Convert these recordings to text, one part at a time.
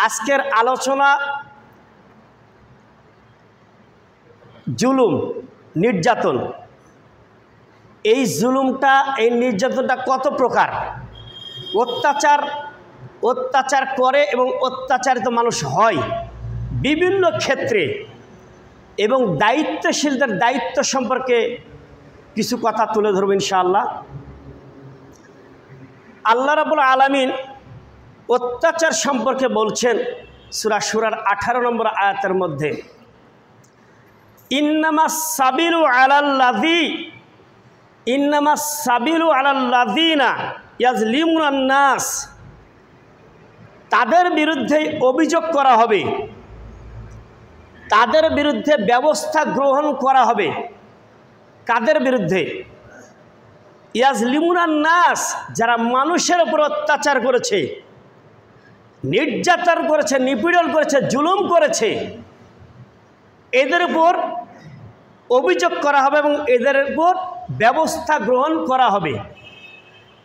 আজকের আলোচনা জুলুম, নির্যাতন। এই জুলুমটা, এই নির্যাতনটা কত প্রকার। অত্যাচার করে এবং অত্যাচারিত মানুষ হয় বিভিন্ন ক্ষেত্রে, এবং দায়িত্বশীলদের দায়িত্ব সম্পর্কে কিছু কথা তুলে ধরব ইনশাআল্লাহ। আল্লাহ রাব্বুল আলামিন অত্যাচার সম্পর্কে বলছেন সূরা শুরার 18 নম্বর আয়াতের মধ্যে, ইন্নামাস সাবিলু আলাল্লাযিনা ইয়াজলিমুনান নাস। তাদের বিরুদ্ধে অভিযোগ করা হবে, তাদের বিরুদ্ধে ব্যবস্থা গ্রহণ করা হবে। কাদের বিরুদ্ধে? ইয়াজলিমুনান নাস, যারা মানুষের উপর অত্যাচার করেছে, নির্যাতন করেছে, নিপীড়ন করেছে, জুলুম করেছে, এদের উপর অভিযোগ করা হবে এবং এদের উপর ব্যবস্থা গ্রহণ করা হবে।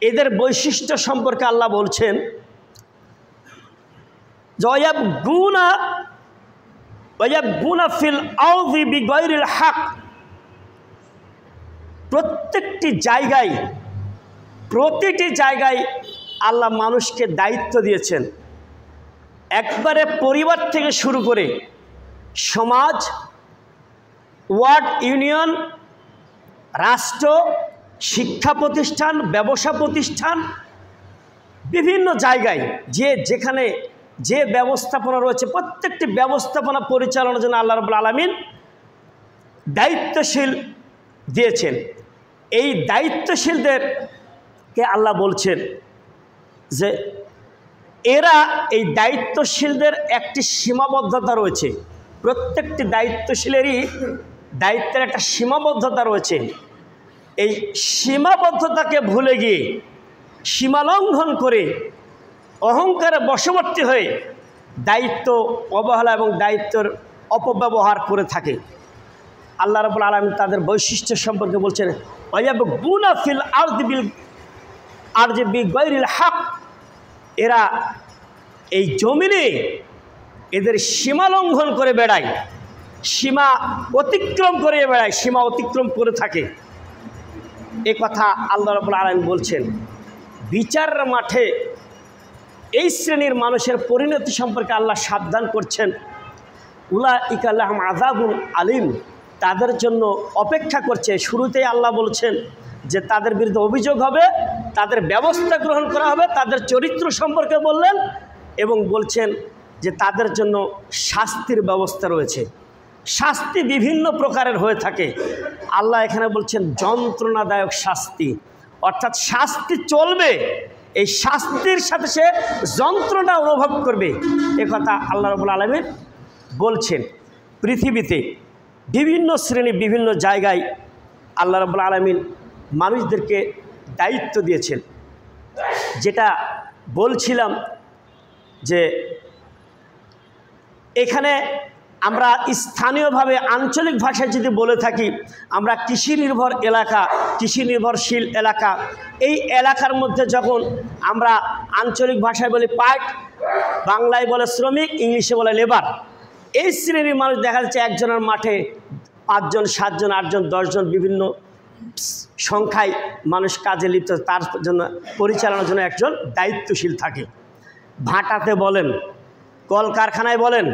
এদের বৈশিষ্ট্য সম্পর্কে আল্লাহ বলছেন, ওয়ায়াবগুনা ফিল আরদি বিগাইরিল হক। প্রতিটি জায়গায় আল্লাহ মানুষকে দায়িত্ব দিয়েছেন। একবারে পরিবার থেকে শুরু করে সমাজ, ওয়ার্ড, ইউনিয়ন, রাষ্ট্র, শিক্ষা প্রতিষ্ঠান, ব্যবসা প্রতিষ্ঠান, বিভিন্ন জায়গায় যেখানে যে ব্যবস্থাপনা রয়েছে, প্রত্যেকটি ব্যবস্থাপনা পরিচালনার জন্য আল্লাহ রাব্বুল আলামিন দায়িত্বশীল দিয়েছেন। এই দায়িত্বশীলদেরকে আল্লাহ বলছেন যে এরা, এই দায়িত্বশীলদের একটি সীমাবদ্ধতা রয়েছে। প্রত্যেকটি দায়িত্বশীলেরই দায়িত্বের একটা সীমাবদ্ধতা রয়েছে। এই সীমাবদ্ধতাকে ভুলে গিয়ে, সীমালঙ্ঘন করে, অহংকারে বশবর্তী হয়ে দায়িত্ব অবহেলা এবং দায়িত্বের অপব্যবহার করে থাকে। আল্লাহ রাব্বুল আলামিন তাদের বৈশিষ্ট্য সম্পর্কে বলছেন, ওয়ায়াবগুনা ফিল আরদি বিগাইরিল হক। এরা এই জমিনে এদের সীমা লঙ্ঘন করে বেড়ায়, সীমা অতিক্রম করে বেড়ায়, সীমা অতিক্রম করে থাকে। এ কথা আল্লাহ রাব্বুল আলামিন বলছেন। বিচারের মাঠে এই শ্রেণীর মানুষের পরিণতি সম্পর্কে আল্লাহ সাবধান করছেন, উলাইকা লাহুম আযাবুন আলিম। তাদের জন্য অপেক্ষা করছে। শুরুতেই আল্লাহ বলছেন যে তাদের বিরুদ্ধে অভিযোগ হবে, তাদের ব্যবস্থা গ্রহণ করা হবে, তাদের চরিত্র সম্পর্কে বললেন এবং বলছেন যে তাদের জন্য শাস্তির ব্যবস্থা রয়েছে। শাস্তি বিভিন্ন প্রকারের হয়ে থাকে। আল্লাহ এখানে বলছেন যন্ত্রণাদায়ক শাস্তি, অর্থাৎ শাস্তি চলবে, এই শাস্তির সাথে সে যন্ত্রণা অনুভব করবে। এ কথা আল্লাহ রাব্বুল আলামিন বলছেন। পৃথিবীতে বিভিন্ন শ্রেণী, বিভিন্ন জায়গায় আল্লাহ রাব্বুল আলামিন মানুষদেরকে দায়িত্ব দিয়েছেন। যেটা বলছিলাম যে এখানে আমরা স্থানীয়ভাবে আঞ্চলিক ভাষায় যদি বলে থাকি, আমরা কৃষি নির্ভর এলাকা, কৃষি নির্ভরশীল এলাকা, এই এলাকার মধ্যে যখন আমরা আঞ্চলিক ভাষায় বলি পাট, বাংলায় বলে শ্রমিক, ইংলিশে বলে লেবার, এই শ্রেণীর মানুষ দেখা যাচ্ছে একজনের মাঠে 5 জন, 7 জন, 8 জন, 10 জন, বিভিন্ন সংখ্যায় মানুষ কাজে লিপ্ত। তার জন্য পরিচালনার জন্য একজন দায়িত্বশীল থাকে। ভাটাতে বলেন, কলকারখানায় বলেন,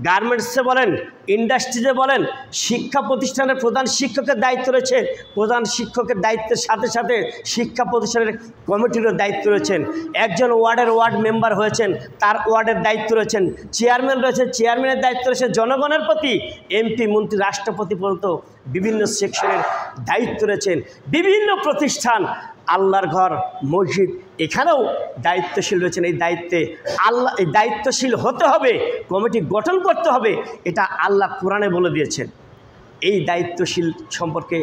গার্মেন্টসে বলেন, ইন্ডাস্ট্রিতে বলেন, শিক্ষা প্রতিষ্ঠানের প্রধান শিক্ষকের দায়িত্ব রয়েছে। প্রধান শিক্ষকের দায়িত্বের সাথে সাথে শিক্ষা প্রতিষ্ঠানের কমিটিরও দায়িত্ব রয়েছেন। একজন ওয়ার্ড মেম্বার হয়েছেন, তার ওয়ার্ডের দায়িত্ব রয়েছেন। চেয়ারম্যান রয়েছে, চেয়ারম্যানের দায়িত্ব রয়েছে। জনগণের প্রতি এমপি, মন্ত্রী, রাষ্ট্রপতি পর্যন্ত বিভিন্ন সেকশনের দায়িত্ব রয়েছেন। বিভিন্ন প্রতিষ্ঠান, আল্লাহর ঘর, মসজিদ, এখানেও দায়িত্বশীল রয়েছেন। এই দায়িত্বশীল হতে হবে, কমিটি গঠন করতে হবে, এটা আল্লাহ কোরআনে বলে দিয়েছেন। এই দায়িত্বশীল সম্পর্কে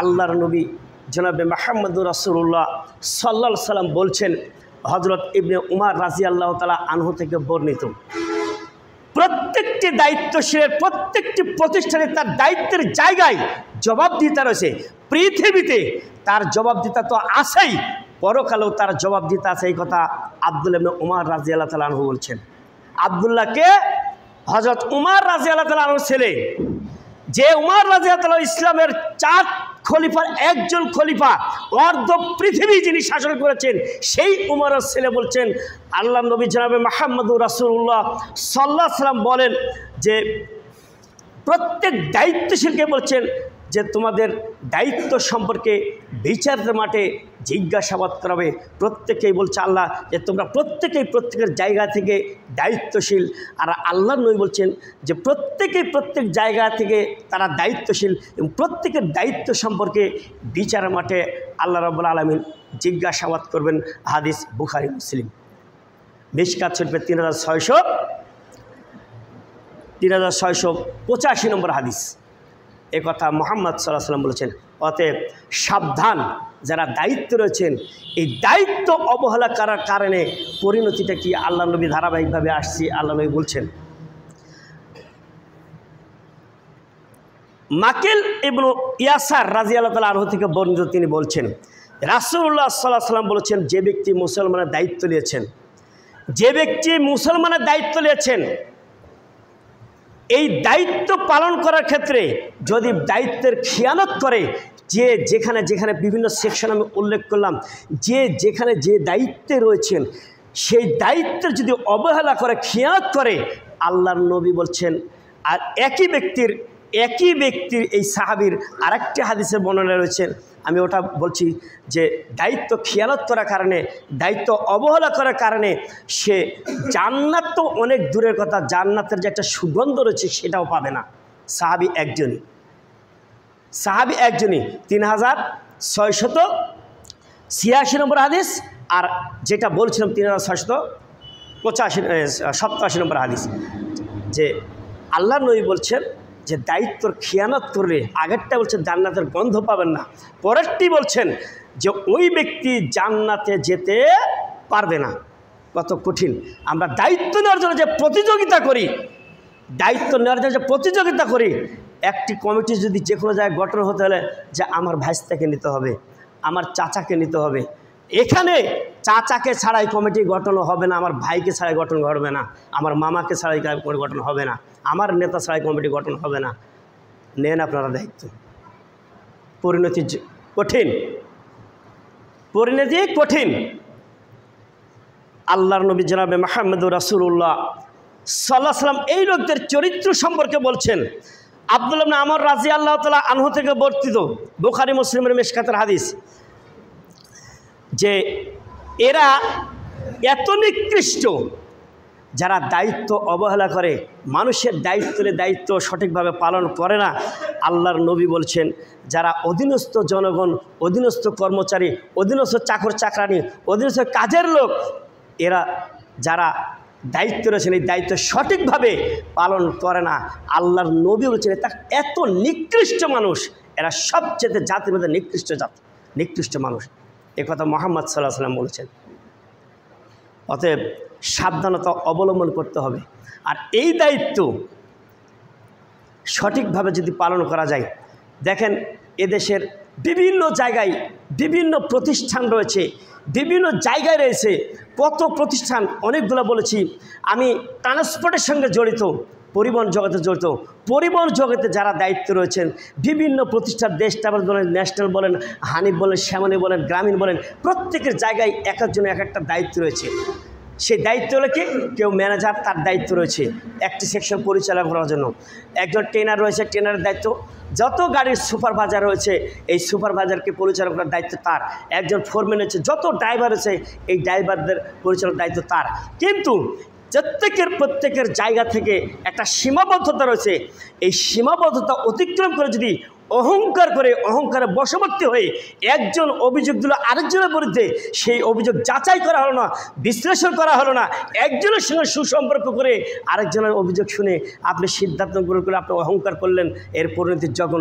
আল্লাহর নবী জনাবে মুহাম্মদুর রাসূলুল্লাহ সাল্লাল্লাহু আলাইহি সাল্লাম বলছেন, হযরত ইবনে উমর রাদিয়াল্লাহু তাআলা আনহু থেকে বর্ণিত, প্রত্যেকটি দায়িত্বশীলের, প্রত্যেকটি প্রতিষ্ঠানে তার দায়িত্বের জায়গায় জবাবদিহিতা রয়েছে। পৃথিবীতে তার জবাবদিহিতা তো আছেই, পরকালেও তার জবাব দিতে আছে। এই কথা আব্দুল্লাহ ইবনে উমর রাদিয়াল্লাহু তাআলা আনহু বলছেন। আব্দুল্লাহকে হযরত উমর রাদিয়াল্লাহু তাআলা আনহুর ছেলে, যে উমর রাদিয়াল্লাহু তাআলা ইসলামের 4 খলিফার একজন খলিফা, অর্ধ পৃথিবী যিনি শাসন করেছেন, সেই উমরের ছেলে বলছেন, আল্লাহ নবী জনাবে মুহাম্মদুর রাসূলুল্লাহ সাল্লাল্লাহু আলাইহি ওয়াসাল্লাম বলেন যে প্রত্যেক দায়িত্বশীলকে বলছেন যে তোমাদের দায়িত্ব সম্পর্কে বিচারের মাঠে জিজ্ঞাসাবাদ করাবে। প্রত্যেকেই বলছে আল্লাহ যে তোমরা প্রত্যেকেই প্রত্যেকের জায়গা থেকে দায়িত্বশীল। আর আল্লাহ নবী বলছেন যে প্রত্যেকেই প্রত্যেক জায়গা থেকে তারা দায়িত্বশীল এবং প্রত্যেকের দায়িত্ব সম্পর্কে বিচারের মাঠে আল্লাহ রাব্বুল আলামিন জিজ্ঞাসাবাদ করবেন। হাদিস বুখারী মুসলিম। মিশকাত শরীফের 3685 নম্বর হাদিস। এ কথা মুহাম্মদ সাল্লাল্লাহু আলাইহি ওয়াসাল্লাম বলেছেন। অতএব সাবধান, যারা দায়িত্ব রয়েছেন এই দায়িত্ব অবহেলা করার কারণে পরিণতিটা কি আল্লাহ নবী ধারাবাহিকভাবে আসছি আল্লাহ নবী বলছেন। মাকিল ইবনু ইয়াসার রাদিয়াল্লাহু তাআলা আনহু থেকে বর্ণিত, তিনি বলছেন রাসূলুল্লাহ সাল্লাল্লাহু আলাইহি ওয়াসাল্লাম বলেছেন, যে ব্যক্তি মুসলমানের দায়িত্ব নিয়েছেন, যে ব্যক্তি মুসলমানের দায়িত্ব নিয়েছেন, এই দায়িত্ব পালন করার ক্ষেত্রে যদি দায়িত্বের খিয়ানত করে, যে যেখানে যেখানে বিভিন্ন সেকশন আমি উল্লেখ করলাম, যে যেখানে যে দায়িত্বে রয়েছেন সেই দায়িত্বের যদি অবহেলা করে, খিয়ানত করে, আল্লাহর নবী বলছেন। আর একই ব্যক্তির এই সাহাবীর আরেকটি হাদিসের বর্ণনা রয়েছে, আমি ওটা বলছি যে দায়িত্ব খিয়ানত করার কারণে, দায়িত্ব অবহেলা করার কারণে সে জান্নাত তো অনেক দূরের কথা, জান্নাতের যে একটা সুগন্ধ রয়েছে সেটাও পাবে না। সাহাবী একজনই 3686 নম্বর হাদিস, আর যেটা বলছিলাম 3687 নম্বর হাদিস, যে আল্লাহ নবী বলছেন যে দায়িত্বর খিয়ানত করলে, আগেরটা বলছেন জান্নাতের গন্ধ পাবেন না, পরেরটি বলছেন যে ওই ব্যক্তি জান্নাতে যেতে পারবে না। কত কঠিন! আমরা দায়িত্ব নেওয়ার জন্য যে প্রতিযোগিতা করি, একটি কমিটি যদি যে কোনো জায়গায় গঠন হতে হলে যে আমার ভাইস্তাকে নিতে হবে, আমার চাচাকে নিতে হবে, এখানে চাচাকে ছাড়াই কমিটি গঠন হবে না, আমার ভাইকে ছাড়াই গঠন হবে না, আমার মামাকে ছাড়াই গঠন হবে না, আমার নেতা ছাড়াই কমিটি গঠন হবে না। নেন আপনারা দায়িত্ব। পরিণতি কঠিন। আল্লাহর নবী জনাবে মুহাম্মদুর রাসূলুল্লাহ সাল্লাল্লাহু আলাইহি ওয়াসাল্লাম এই লোকদের চরিত্র সম্পর্কে বলছেন। আব্দুল্লাহ ইবনে আমর রাদিয়াল্লাহু তাআলা আনহু থেকে বর্ণিত, বুখারী মুসলিমের মিশকাতের হাদিস, যে এরা এত নিকৃষ্ট যারা দায়িত্ব অবহেলা করে, মানুষের দায়িত্ব সঠিকভাবে পালন করে না। আল্লাহর নবী বলছেন যারা অধীনস্থ জনগণ, অধীনস্থ কর্মচারী, অধীনস্থ চাকর চাকরানি, অধীনস্থ কাজের লোক, এরা যারা দায়িত্ব রয়েছেন এই দায়িত্ব সঠিকভাবে পালন করে না, আল্লাহর নবী বলছেন তা এত নিকৃষ্ট মানুষ, এরা সবচেয়ে জাতির মধ্যে নিকৃষ্ট মানুষ। এ কথা মুহাম্মদ সাল্লাল্লাহু আলাইহি ওয়াসাল্লাম বলেছেন। অতএব সাবধানতা অবলম্বন করতে হবে। আর এই দায়িত্ব সঠিকভাবে যদি পালন করা যায়, দেখেন এদেশের বিভিন্ন জায়গায় বিভিন্ন প্রতিষ্ঠান রয়েছে, বিভিন্ন জায়গায় রয়েছে কত প্রতিষ্ঠান, অনেকগুলো বলেছি। আমি ট্রান্সপোর্টের সঙ্গে জড়িত, পরিবহন জগতে জড়িত, পরিবহন জগতে যারা দায়িত্ব রয়েছেন, বিভিন্ন প্রতিষ্ঠান, দেশ ট্রাভেল বলেন, ন্যাশনাল বলেন, হানিফ বলেন, শ্যামলী বলেন, গ্রামীণ বলেন, প্রত্যেকের জায়গায় এক একজনের এক একটা দায়িত্ব রয়েছে। সেই দায়িত্ব হলো কি, কেউ ম্যানেজার, তার দায়িত্ব রয়েছে একটি সেকশন পরিচালনা করার জন্য, একজন ট্রেনার রয়েছে, ট্রেনারের দায়িত্ব, যত গাড়ির সুপারভাইজার রয়েছে এই সুপারভাইজারকে পরিচালনা করার দায়িত্ব তার, একজন ফোরম্যান রয়েছে, যত ড্রাইভার রয়েছে এই ড্রাইভারদের পরিচালনার দায়িত্ব তার। কিন্তু প্রত্যেকের জায়গা থেকে একটা সীমাবদ্ধতা রয়েছে, এই সীমাবদ্ধতা অতিক্রম করে যদি অহংকার করে, অহংকারে বশবর্তী হয়ে একজন অভিযোগ দিল আরেকজনের বিরুদ্ধে, সেই অভিযোগ যাচাই করা হলো না, বিশ্লেষণ করা হলো না, একজনের সঙ্গে সুসম্পর্ক করে আরেকজনের অভিযোগ শুনে আপনি সিদ্ধান্ত গ্রহণ করে আপনি অহংকার করলেন, এর পরিণতি জঘন্য।